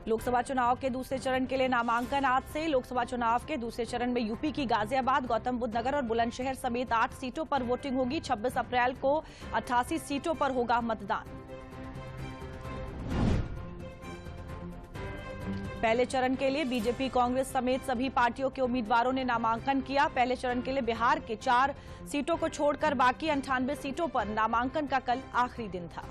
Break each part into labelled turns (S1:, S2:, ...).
S1: लोकसभा चुनाव के दूसरे चरण के लिए नामांकन आज से। लोकसभा चुनाव के दूसरे चरण में यूपी की गाजियाबाद, गौतम बुद्ध नगर और बुलंदशहर समेत 8 सीटों पर वोटिंग होगी। 26 अप्रैल को 88 सीटों पर होगा मतदान। पहले चरण के लिए बीजेपी, कांग्रेस समेत सभी पार्टियों के उम्मीदवारों ने नामांकन किया। पहले चरण के लिए बिहार के 4 सीटों को छोड़कर बाकी 98 सीटों पर नामांकन का कल आखिरी दिन था।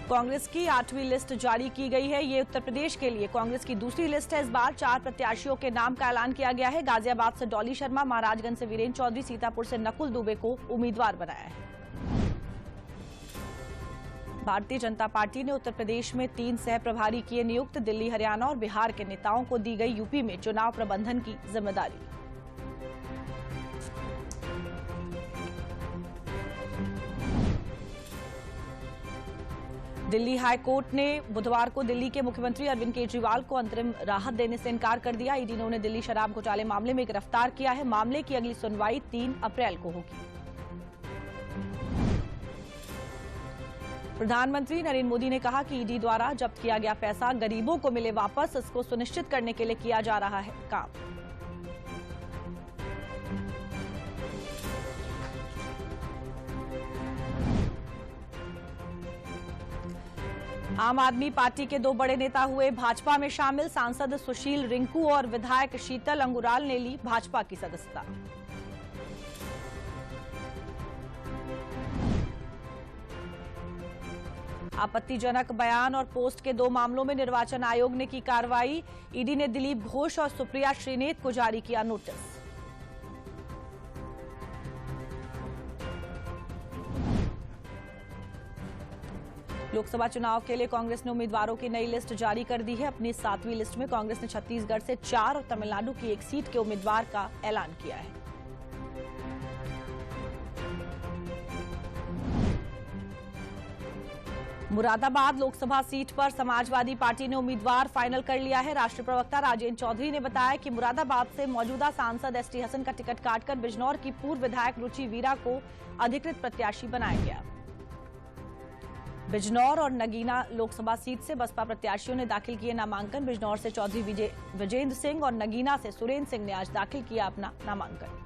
S1: कांग्रेस की 8वीं लिस्ट जारी की गई है। ये उत्तर प्रदेश के लिए कांग्रेस की दूसरी लिस्ट है। इस बार 4 प्रत्याशियों के नाम का ऐलान किया गया है। गाजियाबाद से डॉली शर्मा, महाराजगंज से वीरेंद्र चौधरी, सीतापुर से नकुल दुबे को उम्मीदवार बनाया है। भारतीय जनता पार्टी ने उत्तर प्रदेश में 3 सह प्रभारी किए नियुक्त। दिल्ली, हरियाणा और बिहार के नेताओं को दी गई यूपी में चुनाव प्रबंधन की जिम्मेदारी। दिल्ली हाई कोर्ट ने बुधवार को दिल्ली के मुख्यमंत्री अरविंद केजरीवाल को अंतरिम राहत देने से इनकार कर दिया। ईडी ने उन्हें दिल्ली शराब घोटाले मामले में गिरफ्तार किया है। मामले की अगली सुनवाई 3 अप्रैल को होगी। प्रधानमंत्री नरेंद्र मोदी ने कहा कि ईडी द्वारा जब्त किया गया पैसा गरीबों को मिले वापस, इसको सुनिश्चित करने के लिए किया जा रहा है काम। आम आदमी पार्टी के 2 बड़े नेता हुए भाजपा में शामिल। सांसद सुशील रिंकू और विधायक शीतल अंगुराल ने ली भाजपा की सदस्यता। आपत्तिजनक बयान और पोस्ट के 2 मामलों में निर्वाचन आयोग ने की कार्रवाई। ईडी ने दिलीप घोष और सुप्रिया श्रीनेत को जारी किया नोटिस। लोकसभा चुनाव के लिए कांग्रेस ने उम्मीदवारों की नई लिस्ट जारी कर दी है। अपनी 7वीं लिस्ट में कांग्रेस ने छत्तीसगढ़ से 4 और तमिलनाडु की 1 सीट के उम्मीदवार का ऐलान किया है। मुरादाबाद लोकसभा सीट पर समाजवादी पार्टी ने उम्मीदवार फाइनल कर लिया है। राष्ट्रीय प्रवक्ता राजेंद्र चौधरी ने बताया कि मुरादाबाद से मौजूदा सांसद एसटी हसन का टिकट काटकर बिजनौर की पूर्व विधायक रुचि वीरा को अधिकृत प्रत्याशी बनाया गया। बिजनौर और नगीना लोकसभा सीट से बसपा प्रत्याशियों ने दाखिल किए नामांकन। बिजनौर से चौधरी विजेंद्र सिंह और नगीना से सुरेंद्र सिंह ने आज दाखिल किया अपना नामांकन।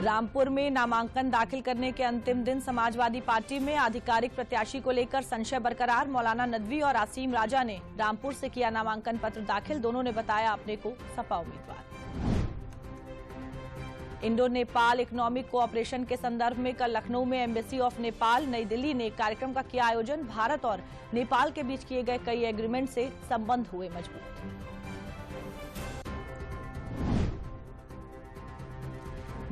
S1: रामपुर में नामांकन दाखिल करने के अंतिम दिन समाजवादी पार्टी में आधिकारिक प्रत्याशी को लेकर संशय बरकरार। मौलाना नदवी और आसीम राजा ने रामपुर से किया नामांकन पत्र दाखिल। दोनों ने बताया अपने को सपा उम्मीदवार। इंडो नेपाल इकोनॉमिक कोऑपरेशन के संदर्भ में कल लखनऊ में एम्बेसी ऑफ नेपाल, नई दिल्ली ने कार्यक्रम का किया आयोजन। भारत और नेपाल के बीच किए गए कई एग्रीमेंट से संबंध हुए मजबूत।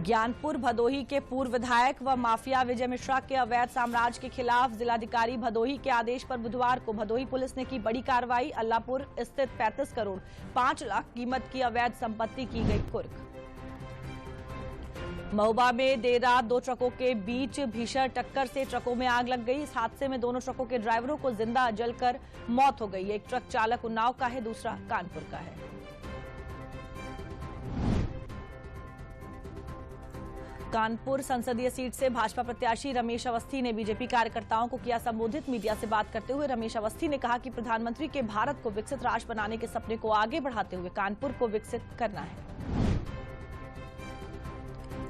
S1: ज्ञानपुर भदोही के पूर्व विधायक व माफिया विजय मिश्रा के अवैध साम्राज्य के खिलाफ जिलाधिकारी भदोही के आदेश पर बुधवार को भदोही पुलिस ने की बड़ी कार्रवाई। अल्लापुर स्थित 35 करोड़ 5 लाख कीमत की अवैध संपत्ति की गई कुर्क। महोबा में देर रात 2 ट्रकों के बीच भीषण टक्कर से ट्रकों में आग लग गई। इस हादसे में दोनों ट्रकों के ड्राइवरों को जिंदा जलकर मौत हो गई। एक ट्रक चालक उन्नाव का है, दूसरा कानपुर का है। कानपुर संसदीय सीट से भाजपा प्रत्याशी रमेश अवस्थी ने बीजेपी कार्यकर्ताओं को किया संबोधित। मीडिया से बात करते हुए रमेश अवस्थी ने कहा कि प्रधानमंत्री के भारत को विकसित राष्ट्र बनाने के सपने को आगे बढ़ाते हुए कानपुर को विकसित करना है।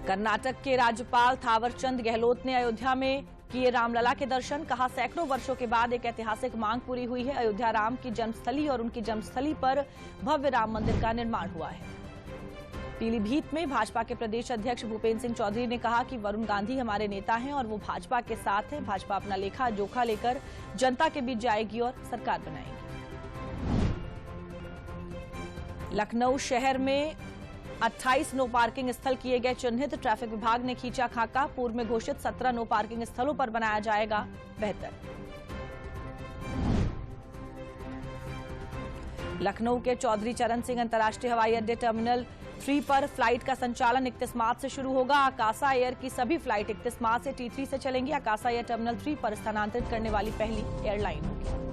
S1: कर्नाटक के राज्यपाल थावरचंद गहलोत ने अयोध्या में किए रामलला के दर्शन। कहा सैकड़ों वर्षों के बाद एक ऐतिहासिक मांग पूरी हुई है। अयोध्या राम की जन्मस्थली और उनकी जन्मस्थली पर भव्य राम मंदिर का निर्माण हुआ है। पीलीभीत में भाजपा के प्रदेश अध्यक्ष भूपेंद्र सिंह चौधरी ने कहा कि वरुण गांधी हमारे नेता हैं और वो भाजपा के साथ हैं। भाजपा अपना लेखा जोखा लेकर जनता के बीच जाएगी और सरकार बनाएगी। लखनऊ शहर में 28 नो पार्किंग स्थल किए गए चिन्हित। ट्रैफिक विभाग ने खींचा खाका। पूर्व में घोषित 17 नो पार्किंग स्थलों पर बनाया जाएगा बेहतर। लखनऊ के चौधरी चरण सिंह अंतर्राष्ट्रीय हवाई अड्डे टर्मिनल 3 पर फ्लाइट का संचालन 31 मार्च से शुरू होगा। आकाशा एयर की सभी फ्लाइट 31 मार्च से T3 से चलेंगी। आकाशा एयर टर्मिनल 3 पर स्थानांतरित करने वाली पहली एयरलाइन होगी।